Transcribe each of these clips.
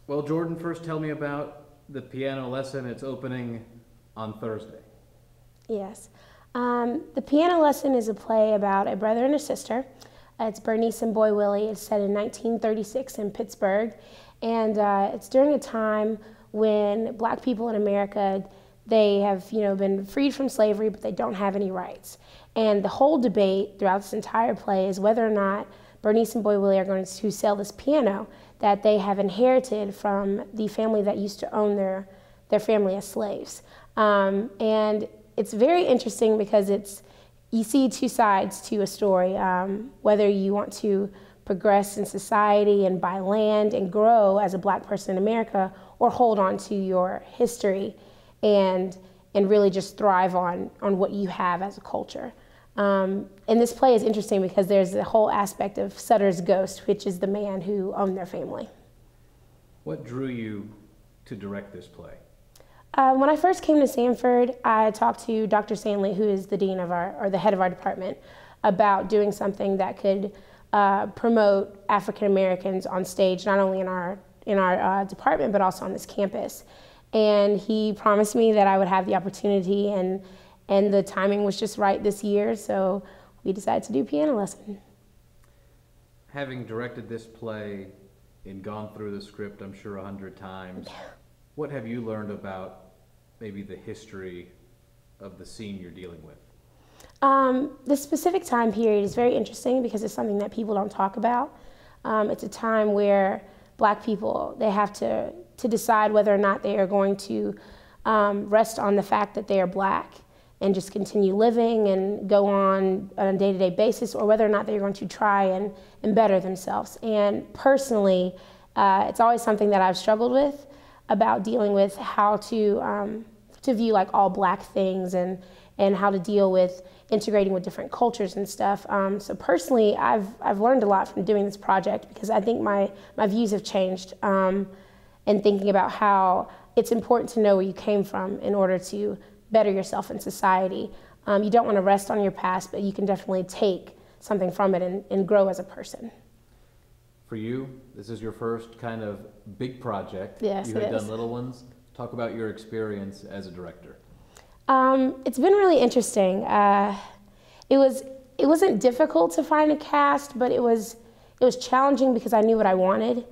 Well, Jordan, first tell me about the piano lesson. It's opening on Thursday. Yes. The piano lesson is a play about a brother and a sister. It's Bernice and Boy Willie. It's set in 1936 in Pittsburgh. And it's during a time when black people in America, they have been freed from slavery, but they don't have any rights. And the whole debate throughout this entire play is whether or not Bernice and Boy Willie are going to sell this piano that they have inherited from the family that used to own their family as slaves. And it's very interesting because you see two sides to a story, whether you want to progress in society and buy land and grow as a black person in America, or hold on to your history and really just thrive on what you have as a culture. And this play is interesting because there's the whole aspect of Sutter's ghost, which is the man who owned their family. What drew you to direct this play? When I first came to Samford, I talked to Dr. Stanley, who is the dean of the head of our department, about doing something that could promote African Americans on stage, not only in our department, but also on this campus. And he promised me that I would have the opportunity, and the timing was just right this year, so we decided to do piano lesson. Having directed this play and gone through the script, I'm sure 100 times, what have you learned about maybe the history of the scene you're dealing with? The specific time period is very interesting because it's something that people don't talk about. It's a time where black people, they have to decide whether or not they are going to rest on the fact that they are black and just continue living and go on a day-to-day basis, or whether or not they're going to try and better themselves. And personally, it's always something that I've struggled with, about dealing with how to view like all black things and how to deal with integrating with different cultures and stuff. So personally, I've learned a lot from doing this project, because I think my views have changed, and thinking about how it's important to know where you came from in order to better yourself in society. You don't want to rest on your past, but you can definitely take something from it and grow as a person. For you, this is your first kind of big project. Yes, you had done little ones. Talk about your experience as a director. It's been really interesting. It wasn't difficult to find a cast, but it was challenging because I knew what I wanted,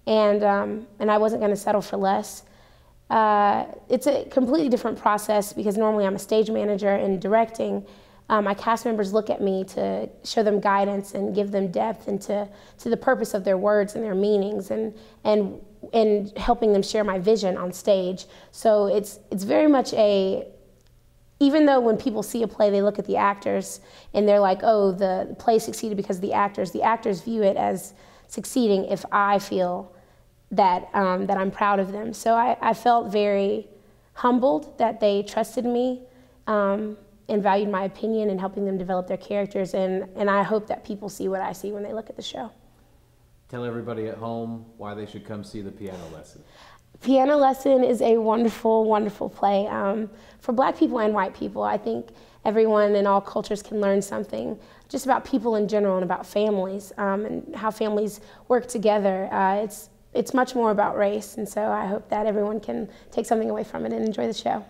and I wasn't going to settle for less. It's a completely different process because normally I'm a stage manager, and directing, my cast members look at me to show them guidance and give them depth into the purpose of their words and their meanings, and helping them share my vision on stage. So it's very much even though when people see a play, they look at the actors and they're like, oh, the play succeeded because of the actors view it as succeeding if I feel that I'm proud of them. So I felt very humbled that they trusted me and valued my opinion in helping them develop their characters, and I hope that people see what I see when they look at the show. Tell everybody at home why they should come see the piano lesson. Piano Lesson is a wonderful, wonderful play for black people and white people. I think everyone in all cultures can learn something just about people in general and about families, and how families work together. It's much more about race, and so I hope that everyone can take something away from it and enjoy the show.